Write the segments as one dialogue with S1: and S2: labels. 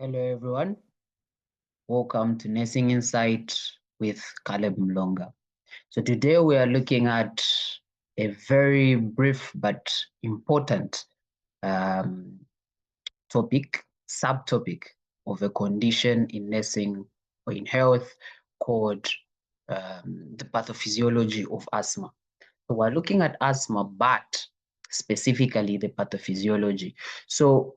S1: Hello, everyone. Welcome to Nursing Insight with calebmulonga. So today we are looking at a very brief but important um, subtopic of a condition in nursing or in health called the pathophysiology of asthma. So we're looking at asthma, but specifically the pathophysiology. So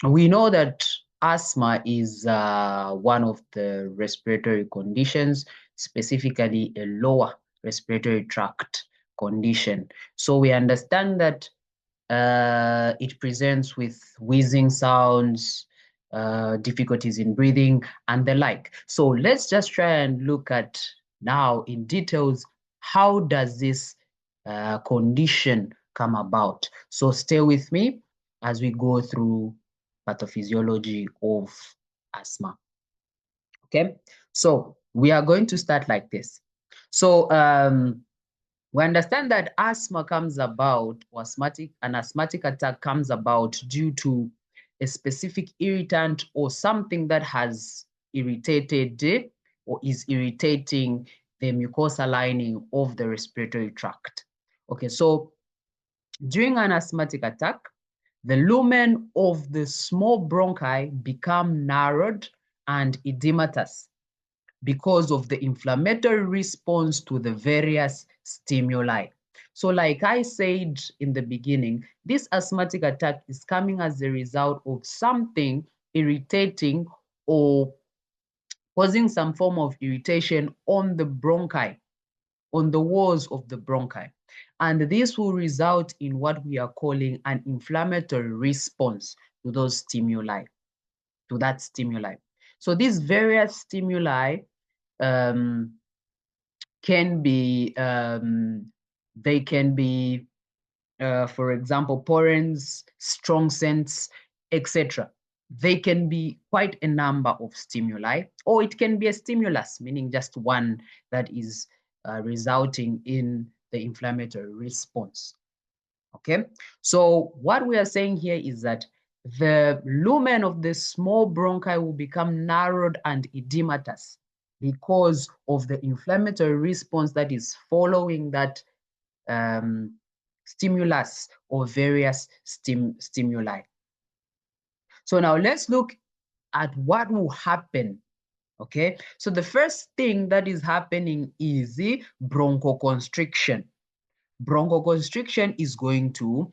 S1: we know that asthma is one of the respiratory conditions, specifically a lower respiratory tract condition. So we understand that it presents with wheezing sounds, difficulties in breathing, and the like. So let's just try and look at now in details, how does this condition come about? So stay with me as we go through pathophysiology of asthma. Okay, so we are going to start like this. So we understand that asthma comes about, or an asthmatic attack comes about due to a specific irritant or something that has irritated or is irritating the mucosal lining of the respiratory tract. Okay, so during an asthmatic attack, the lumen of the small bronchi become narrowed and edematous because of the inflammatory response to the various stimuli. So like I said in the beginning, this asthmatic attack is coming as a result of something irritating or causing some form of irritation on the bronchi, on the walls of the bronchi. And this will result in what we are calling an inflammatory response to those stimuli, to that stimuli. So these various stimuli um, can be, they can be, for example, pollens, strong scents, etc. They can be quite a number of stimuli, or it can be a stimulus, meaning just one that is resulting in the inflammatory response. Okay, so what we are saying here is that the lumen of the small bronchi will become narrowed and edematous because of the inflammatory response that is following that stimulus or various stimuli. So now let's look at what will happen. Okay, so the first thing that is happening is the bronchoconstriction. Bronchoconstriction is going to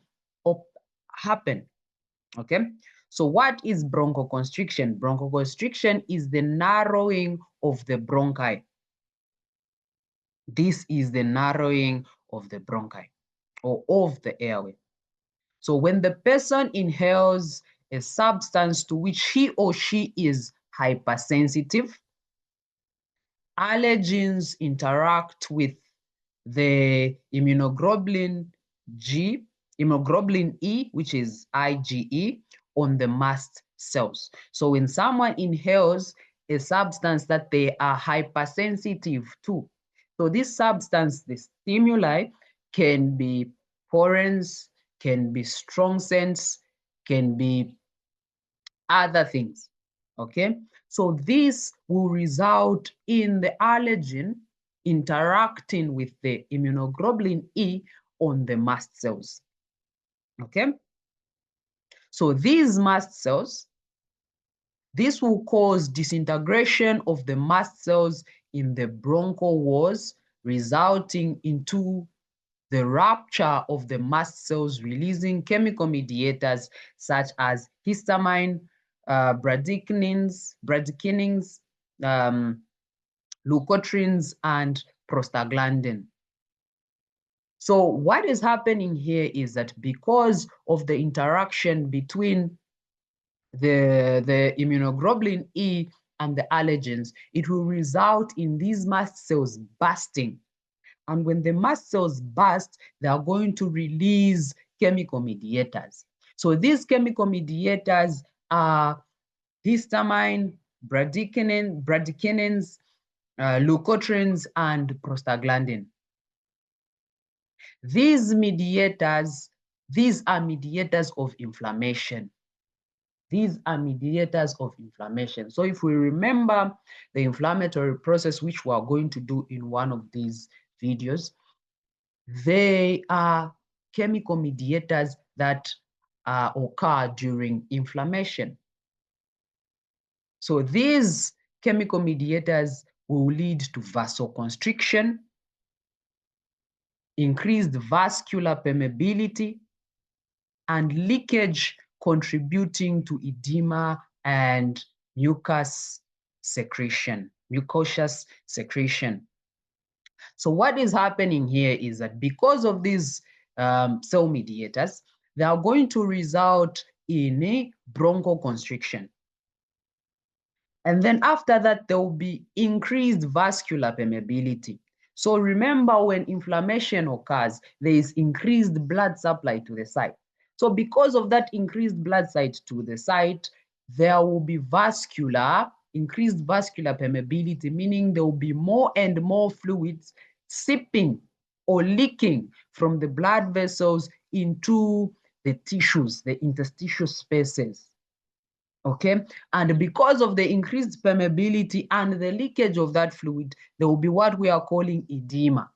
S1: happen. Okay, so what is bronchoconstriction? Bronchoconstriction is the narrowing of the bronchi. This is the narrowing of the bronchi or of the airway. So when the person inhales a substance to which he or she is hypersensitive, allergens interact with the immunoglobulin immunoglobulin E, which is IgE, on the mast cells. So when someone inhales a substance that they are hypersensitive to, so this substance, the stimuli, can be pollens, can be strong scents, can be other things. Okay, so this will result in the allergen interacting with the immunoglobulin E on the mast cells. Okay, so these mast cells, this will cause disintegration of the mast cells in the bronchial walls, resulting into the rupture of the mast cells, releasing chemical mediators such as histamine, bradykinin, leukotrienes, and prostaglandin. So what is happening here is that because of the interaction between the immunoglobulin E and the allergens, it will result in these mast cells bursting. And when the mast cells burst, they are going to release chemical mediators. So these chemical mediators are histamine, bradykinins, leukotrienes, and prostaglandin. These are mediators of inflammation. These are mediators of inflammation. So if we remember the inflammatory process, which we are going to do in one of these videos, they are chemical mediators that occur during inflammation. So these chemical mediators will lead to vasoconstriction, increased vascular permeability, and leakage, contributing to edema and mucus secretion, mucosious secretion. So what is happening here is that because of these cell mediators, they are going to result in a bronchoconstriction. And then after that, there will be increased vascular permeability. So remember, when inflammation occurs, there is increased blood supply to the site. So because of that increased blood site to the site, there will be increased vascular permeability, meaning there will be more and more fluids seeping or leaking from the blood vessels into the tissues, the interstitial spaces. Okay, and because of the increased permeability and the leakage of that fluid, there will be what we are calling edema.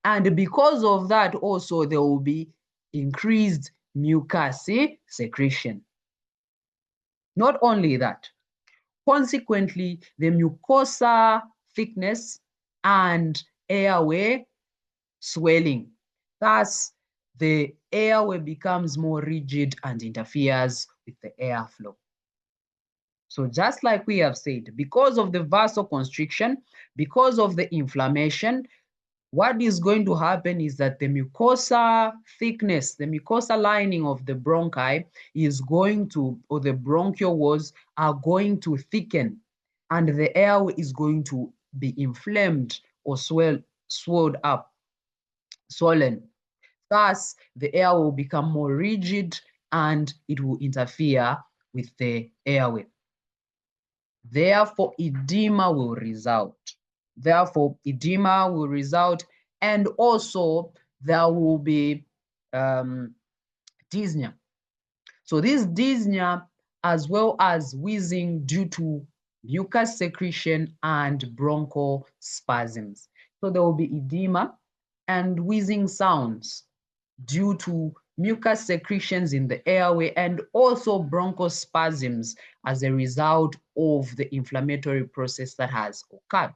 S1: And because of that also, there will be increased mucus secretion. Not only that, consequently, the mucosa thickness and airway swelling. Thus, the airway becomes more rigid and interferes with the airflow. So just like we have said, because of the vasoconstriction, because of the inflammation, what is going to happen is that the mucosa thickness, the mucosa lining of the bronchi is going to, or the bronchial walls are going to thicken, and the airway is going to be inflamed or swelled up, swollen. Thus, the air will become more rigid and it will interfere with the airway. Therefore, edema will result. And also there will be dyspnea. So this dyspnea, as well as wheezing due to mucus secretion and bronchospasms. So there will be edema and wheezing sounds due to mucus secretions in the airway and also bronchospasms as a result of the inflammatory process that has occurred.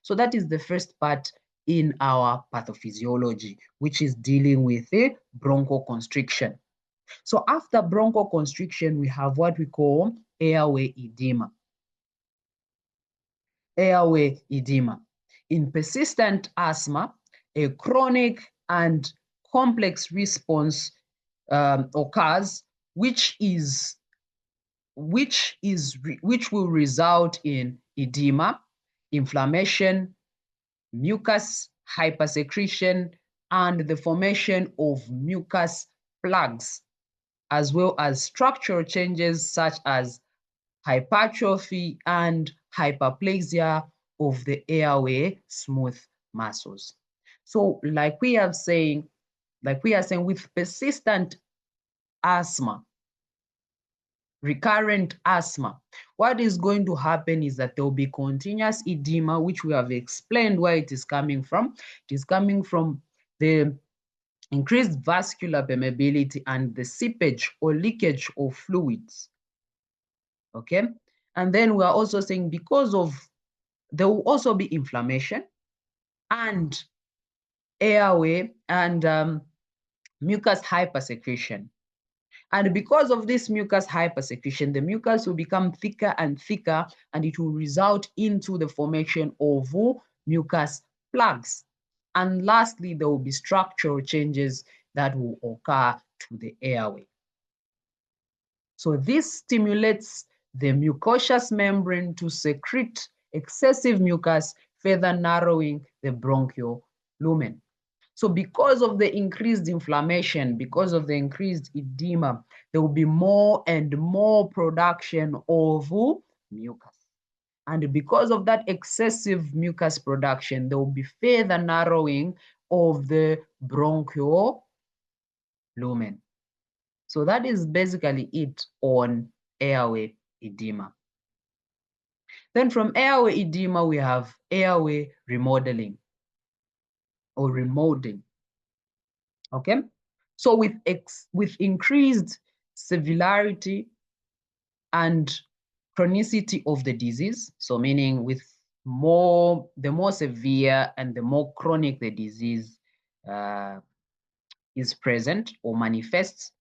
S1: So that is the first part in our pathophysiology, which is dealing with the bronchoconstriction. So after bronchoconstriction, we have what we call airway edema. Airway edema. In persistent asthma, a chronic and complex response occurs, which will result in edema, inflammation, mucus hypersecretion, and the formation of mucus plugs, as well as structural changes such as hypertrophy and hyperplasia of the airway smooth muscles. So like we are saying with persistent asthma, recurrent asthma, what is going to happen is that there will be continuous edema, which we have explained where it is coming from. It is coming from the increased vascular permeability and the seepage or leakage of fluids. Okay, and then we are also saying because of, there will also be inflammation and airway and mucus hypersecretion. And because of this mucus hypersecretion, the mucus will become thicker and thicker, and it will result into the formation of mucus plugs. And lastly, there will be structural changes that will occur to the airway. So this stimulates the mucosal membrane to secrete excessive mucus, further narrowing the bronchial lumen. So because of the increased inflammation, because of the increased edema, there will be more and more production of mucus. And because of that excessive mucus production, there will be further narrowing of the bronchial lumen. So that is basically it on airway edema. Then from airway edema, we have airway remodeling or remodeling. Okay, so with increased severity and chronicity of the disease, so meaning with the more severe and the more chronic the disease is present or manifests,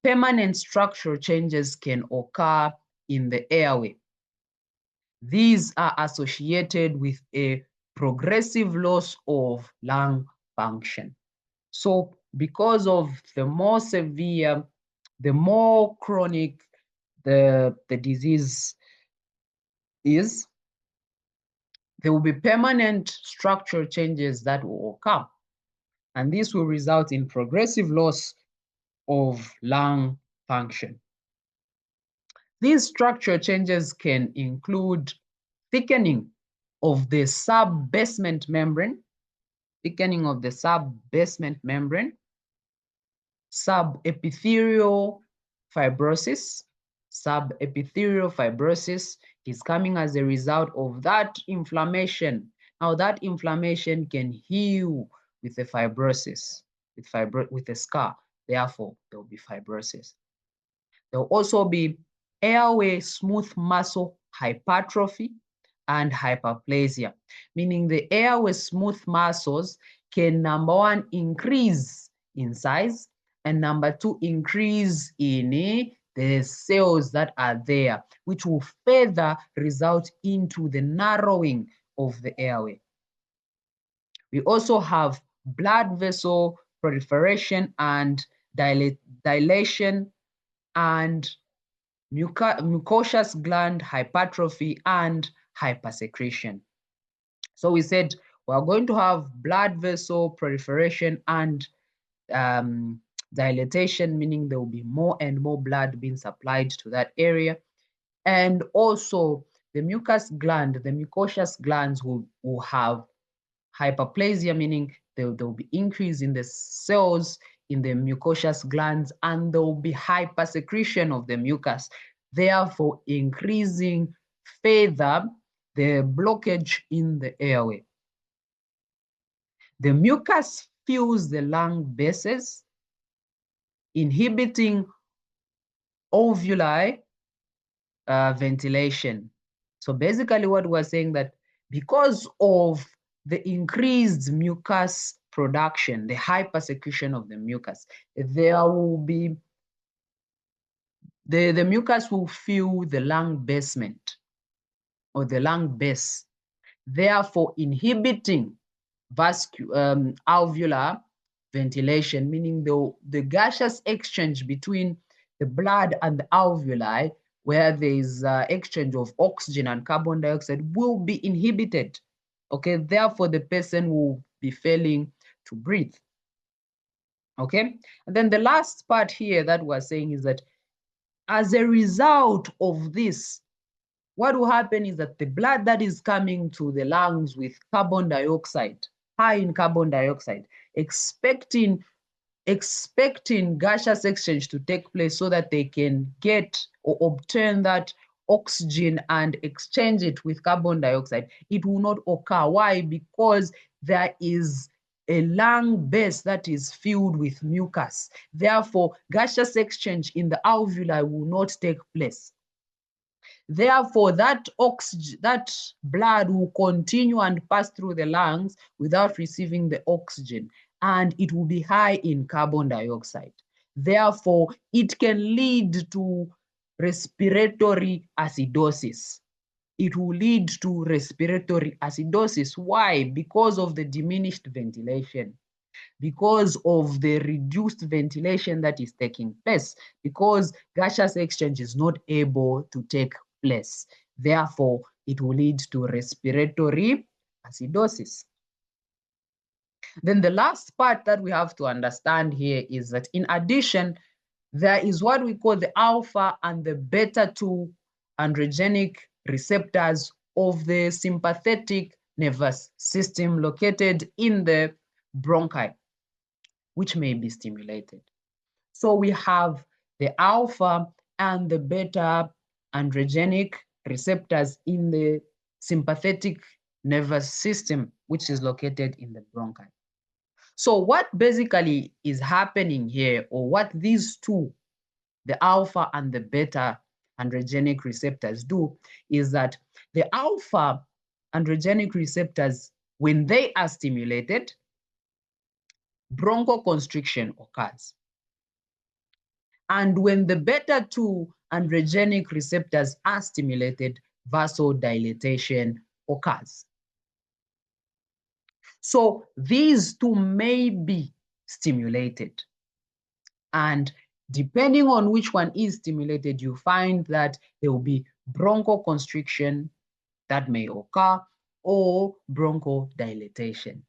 S1: permanent structural changes can occur in the airway. These are associated with a progressive loss of lung function. So because of the more severe, the more chronic the disease is, there will be permanent structural changes that will occur. And this will result in progressive loss of lung function. These structural changes can include thickening of the subbasement membrane, subepithelial fibrosis. Subepithelial fibrosis is coming as a result of that inflammation. Now that inflammation can heal with the fibrosis, with a scar. Therefore, there will be fibrosis. There will also be airway smooth muscle hypertrophy and hyperplasia, meaning the airway smooth muscles can, number one, increase in size, and number two, increase in the cells that are there, which will further result into the narrowing of the airway. We also have blood vessel proliferation and dilation and mucous gland hypertrophy and hypersecretion. So we said we are going to have blood vessel proliferation and dilatation, meaning there will be more and more blood being supplied to that area. And also the mucous glands will have hyperplasia, meaning there will be increase in the cells in the mucous glands, and there will be hypersecretion of the mucus, therefore increasing further the blockage in the airway. The mucus fills the lung bases, inhibiting alveoli ventilation. So basically what we're saying that because of the increased mucus production, the hypersecretion of the mucus, there will be, the mucus will fill the lung basement or the lung base, therefore inhibiting alveolar ventilation, meaning the gaseous exchange between the blood and the alveoli, where there is exchange of oxygen and carbon dioxide, will be inhibited. Okay, therefore the person will be failing to breathe. Okay, and then the last part here that we're saying is that as a result of this, what will happen is that the blood that is coming to the lungs with carbon dioxide, high in carbon dioxide, expecting gaseous exchange to take place so that they can get or obtain that oxygen and exchange it with carbon dioxide, it will not occur. Why? Because there is a lung base that is filled with mucus. Therefore, gaseous exchange in the alveoli will not take place. Therefore, that blood will continue and pass through the lungs without receiving the oxygen, and it will be high in carbon dioxide. Therefore, it can lead to respiratory acidosis. It will lead to respiratory acidosis. Why? Because of the diminished ventilation, because of the reduced ventilation that is taking place, because gaseous exchange is not able to take place. Therefore, it will lead to respiratory acidosis. Then the last part that we have to understand here is that in addition, there is what we call the alpha and the beta 2 androgenic receptors of the sympathetic nervous system located in the bronchi, which may be stimulated. So we have the alpha and the beta androgenic receptors in the sympathetic nervous system, which is located in the bronchi. So what basically is happening here, or what these two, the alpha and the beta androgenic receptors do, is that the alpha androgenic receptors, when they are stimulated, bronchoconstriction occurs. And when the beta 2 androgenic receptors are stimulated, vasodilatation occurs. So these two may be stimulated. And depending on which one is stimulated, you find that there will be bronchoconstriction that may occur or bronchodilation.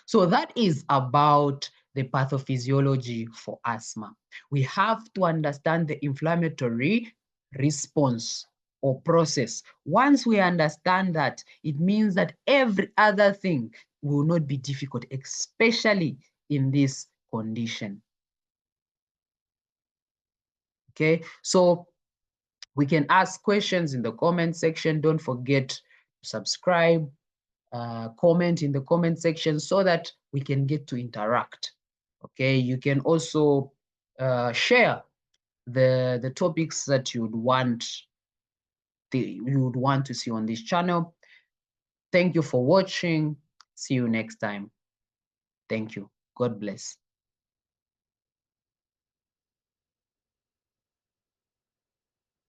S1: So that is about the pathophysiology for asthma. We have to understand the inflammatory response or process. Once we understand that, it means that every other thing will not be difficult, especially in this condition. Okay, so we can ask questions in the comment section. Don't forget to subscribe, comment in the comment section so that we can get to interact. Okay, you can also share the topics that you would want to see on this channel. Thank you for watching. See you next time. Thank you. God bless.